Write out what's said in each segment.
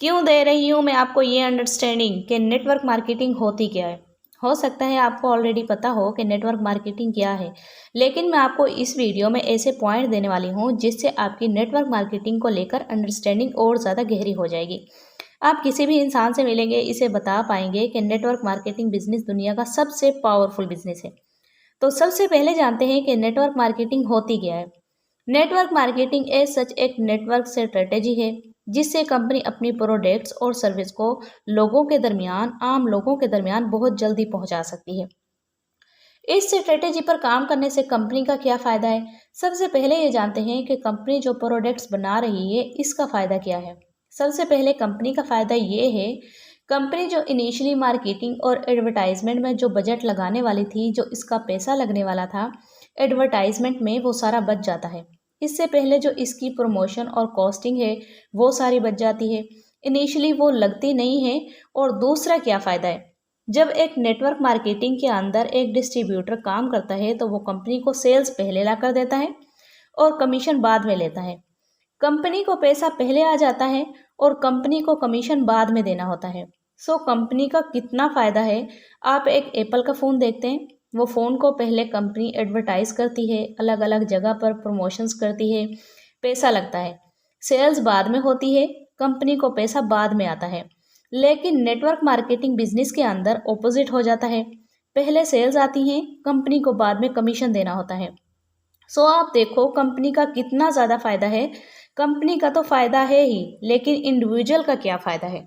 क्यों दे रही हूँ मैं आपको ये अंडरस्टैंडिंग कि नेटवर्क मार्केटिंग होती क्या है। हो सकता है आपको ऑलरेडी पता हो कि नेटवर्क मार्केटिंग क्या है, लेकिन मैं आपको इस वीडियो में ऐसे पॉइंट देने वाली हूँ जिससे आपकी नेटवर्क मार्केटिंग को लेकर अंडरस्टैंडिंग और ज़्यादा गहरी हो जाएगी। आप किसी भी इंसान से मिलेंगे इसे बता पाएंगे कि नेटवर्क मार्केटिंग बिजनेस दुनिया का सबसे पावरफुल बिजनेस है। तो सबसे पहले जानते हैं कि नेटवर्क मार्केटिंग होती क्या है। नेटवर्क मार्केटिंग एज सच एक नेटवर्क स्ट्रेटेजी है जिससे कंपनी अपनी प्रोडक्ट्स और सर्विस को आम लोगों के दरमियान बहुत जल्दी पहुंचा सकती है। इस स्ट्रेटेजी पर काम करने से कंपनी का क्या फ़ायदा है। सबसे पहले ये जानते हैं कि कंपनी जो प्रोडक्ट्स बना रही है इसका फ़ायदा क्या है। सबसे पहले कंपनी का फ़ायदा ये है, कंपनी जो इनिशियली मार्केटिंग और एडवर्टाइजमेंट में जो बजट लगाने वाली थी, जो इसका पैसा लगने वाला था एडवर्टाइजमेंट में, वो सारा बच जाता है। इससे पहले जो इसकी प्रमोशन और कॉस्टिंग है वो सारी बच जाती है, इनिशियली वो लगती नहीं है। और दूसरा क्या फ़ायदा है, जब एक नेटवर्क मार्केटिंग के अंदर एक डिस्ट्रीब्यूटर काम करता है तो वो कंपनी को सेल्स पहले ला कर देता है और कमीशन बाद में लेता है। कंपनी को पैसा पहले आ जाता है और कंपनी को कमीशन बाद में देना होता है। सो कंपनी का कितना फ़ायदा है। आप एक एप्पल का फ़ोन देखते हैं, वो फ़ोन को पहले कंपनी एडवर्टाइज करती है, अलग अलग जगह पर प्रमोशंस करती है, पैसा लगता है, सेल्स बाद में होती है, कंपनी को पैसा बाद में आता है। लेकिन नेटवर्क मार्केटिंग बिजनेस के अंदर ऑपोजिट हो जाता है, पहले सेल्स आती हैं, कंपनी को बाद में कमीशन देना होता है। सो आप देखो कंपनी का कितना ज़्यादा फ़ायदा है। कंपनी का तो फ़ायदा है ही, लेकिन इंडिविजुअल का क्या फ़ायदा है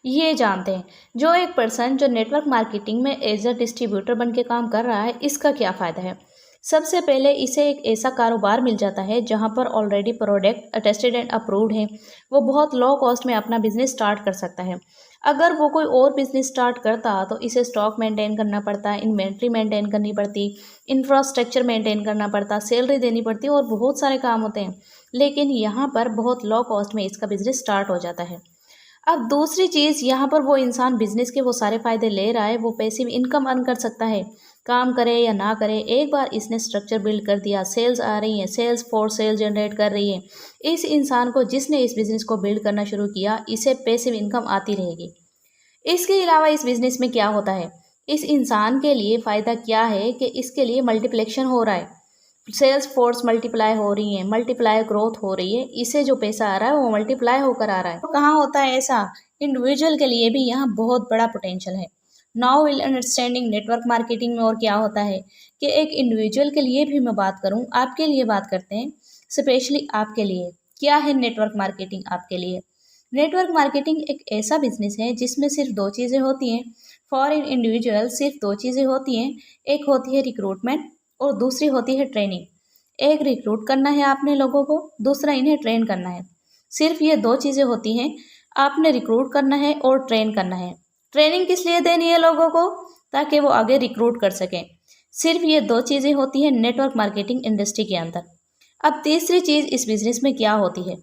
ये जानते हैं। जो एक पर्सन जो नेटवर्क मार्केटिंग में एज अ डिस्ट्रीब्यूटर बन के काम कर रहा है, इसका क्या फ़ायदा है। सबसे पहले इसे एक ऐसा कारोबार मिल जाता है जहां पर already product attested and approved है। वो बहुत लो कॉस्ट में अपना बिजनेस स्टार्ट कर सकता है। अगर वो कोई और बिजनेस स्टार्ट करता तो इसे स्टॉक मेंटेन करना पड़ता, इन्वेंट्री मेंटेन करनी पड़ती, इंफ्रास्ट्रक्चर मेंटेन करना पड़ता, सैलरी देनी पड़ती और बहुत सारे काम होते हैं। लेकिन यहाँ पर बहुत लो कॉस्ट में इसका बिजनेस स्टार्ट हो जाता है। अब दूसरी चीज़, यहाँ पर वो इंसान बिजनेस के वो सारे फ़ायदे ले रहा है, वो पैसिव इनकम अर्न कर सकता है, काम करे या ना करे। एक बार इसने स्ट्रक्चर बिल्ड कर दिया, सेल्स आ रही हैं, सेल्स फोर्स सेल जनरेट कर रही है, इस इंसान को जिसने इस बिज़नेस को बिल्ड करना शुरू किया, इसे पैसिव इनकम आती रहेगी। इसके अलावा इस बिज़नेस में क्या होता है, इस इंसान के लिए फ़ायदा क्या है कि इसके लिए मल्टीप्लेक्शन हो रहा है, सेल्स फोर्स मल्टीप्लाई हो रही है, मल्टीप्लाई ग्रोथ हो रही है, इसे जो पैसा आ रहा है वो मल्टीप्लाई होकर आ रहा है। तो कहाँ होता है ऐसा, इंडिविजुअल के लिए भी यहाँ बहुत बड़ा पोटेंशियल है। Now will understanding network marketing में और क्या होता है कि एक इंडिविजुअल के लिए भी मैं बात करूँ, आपके लिए बात करते हैं, स्पेशली आपके लिए क्या है नेटवर्क मार्केटिंग आपके लिए। नेटवर्क मार्केटिंग एक ऐसा बिजनेस है जिसमें सिर्फ दो चीज़ें होती हैं। फॉर इन इंडिविजुअल सिर्फ दो चीज़ें होती हैं, एक होती है रिक्रूटमेंट और दूसरी होती है ट्रेनिंग। एक रिक्रूट करना है आपने लोगों को, दूसरा इन्हें ट्रेन करना है। सिर्फ ये दो चीज़ें होती हैं, आपने रिक्रूट करना है और ट्रेन करना है। ट्रेनिंग किस लिए देनी है लोगों को, ताकि वो आगे रिक्रूट कर सकें। सिर्फ ये दो चीज़ें होती हैं नेटवर्क मार्केटिंग इंडस्ट्री के अंदर। अब तीसरी चीज़ इस बिज़नेस में क्या होती है,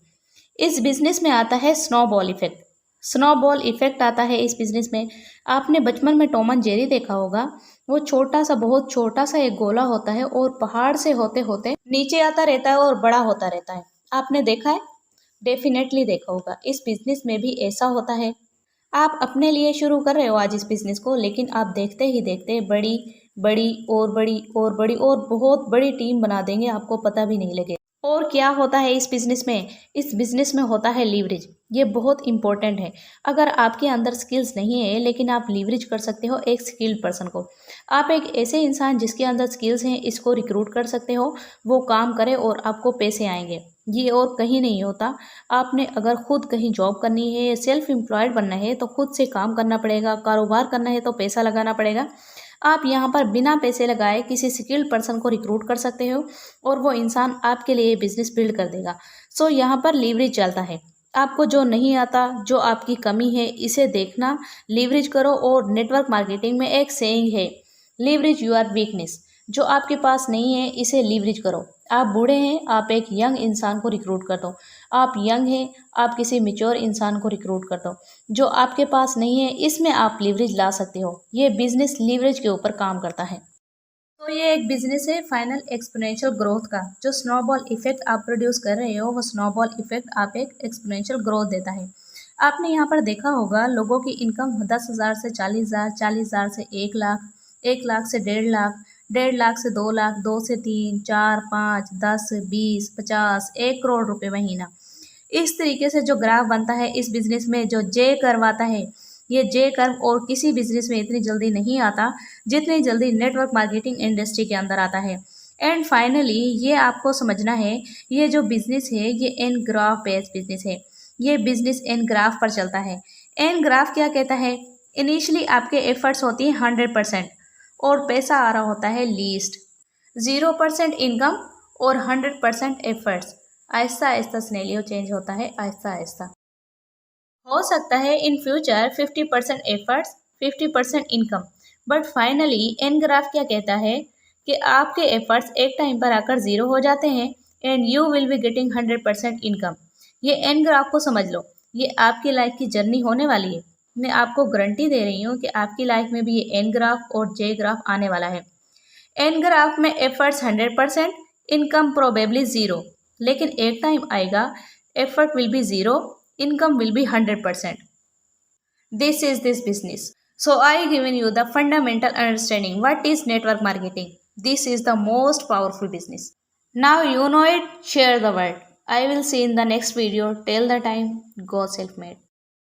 इस बिज़नेस में आता है स्नोबॉल इफ़ेक्ट। स्नोबॉल इफ़ेक्ट आता है इस बिज़नेस में। आपने बचपन में टॉम एंड जेरी देखा होगा, वो छोटा सा, बहुत छोटा सा एक गोला होता है और पहाड़ से होते होते नीचे आता रहता है और बड़ा होता रहता है। आपने देखा है, डेफिनेटली देखा होगा। इस बिज़नेस में भी ऐसा होता है। आप अपने लिए शुरू कर रहे हो आज इस बिज़नेस को, लेकिन आप देखते ही देखते बड़ी बड़ी और बड़ी और बड़ी और बहुत बड़ी टीम बना देंगे, आपको पता भी नहीं लगे। और क्या होता है इस बिज़नेस में, इस बिज़नेस में होता है लीवरेज। ये बहुत इंपॉर्टेंट है। अगर आपके अंदर स्किल्स नहीं है लेकिन आप लीवरेज कर सकते हो एक स्किल्ड पर्सन को। आप एक ऐसे इंसान जिसके अंदर स्किल्स हैं, इसको रिक्रूट कर सकते हो, वो काम करे और आपको पैसे आएंगे। ये और कहीं नहीं होता। आपने अगर खुद कहीं जॉब करनी है, सेल्फ एम्प्लॉयड बनना है तो खुद से काम करना पड़ेगा, कारोबार करना है तो पैसा लगाना पड़ेगा। आप यहाँ पर बिना पैसे लगाए किसी स्किल्ड पर्सन को रिक्रूट कर सकते हो और वो इंसान आपके लिए बिजनेस बिल्ड कर देगा। सो यहाँ पर लीवरेज चलता है। आपको जो नहीं आता, जो आपकी कमी है, इसे देखना, लीवरेज करो। और नेटवर्क मार्केटिंग में एक सेइंग है, लीवरेज योर वीकनेस। जो आपके पास नहीं है इसे लीवरेज करो। आप बूढ़े हैं, आप एक यंग इंसान को रिक्रूट कर दो। आप यंग हैं, आप किसी मैच्योर इंसान को रिक्रूट कर दो। जो आपके पास नहीं है इसमें आप लीवरेज ला सकते हो। ये बिजनेस लीवरेज के ऊपर काम करता है। तो ये एक बिजनेस है फाइनल एक्सपोनेंशियल ग्रोथ का। जो स्नोबॉल इफेक्ट आप प्रोड्यूस कर रहे हो, वो स्नोबॉल इफेक्ट आप एक एक्सपोनेंशियल ग्रोथ देता है। आपने यहाँ पर देखा होगा लोगों की इनकम 10,000 से 40,000, 40,000 से 1 लाख, 1 लाख से 1.5 लाख, 1.5 लाख से 2 लाख, 2 से 3, 4, 5, 10, 20, 50, 1 करोड़ रुपए महीना। इस तरीके से जो ग्राफ बनता है इस बिजनेस में, जो जे कर्व आता है, ये जे कर्व और किसी बिजनेस में इतनी जल्दी नहीं आता जितनी जल्दी नेटवर्क मार्केटिंग इंडस्ट्री के अंदर आता है। एंड फाइनली ये आपको समझना है, ये जो बिजनेस है ये एन ग्राफ बेस्ड बिजनेस है। ये बिजनेस एन ग्राफ पर चलता है। एन ग्राफ क्या कहता है? इनिशियली आपके एफर्ट्स होती है 100% और पैसा आ रहा होता है लीस्ट। 0% इनकम और 100% efforts. Aahista Aahista scenario change होता है, आहिस्ता आहिस्ता। हो सकता है in future 50% efforts, 50% income, but finally an graph क्या कहता है कि आपके एफर्ट्स एक टाइम पर आकर 0 हो जाते हैं and you will be getting 100% income. ये एन ग्राफ को समझ लो, ये आपकी लाइफ की जर्नी होने वाली है। मैं आपको गारंटी दे रही हूँ कि आपकी लाइफ में भी ये एन ग्राफ और जे ग्राफ आने वाला है। एन ग्राफ में एफर्ट्स 100%, इनकम प्रोबेबली 0, लेकिन एक टाइम आएगा effort will be 0, income will be 100%. This is this business. So I given you the fundamental understanding what is network marketing. This is the most powerful business. Now you know it, share the word. I will see in the next video. Till the time, go self-made.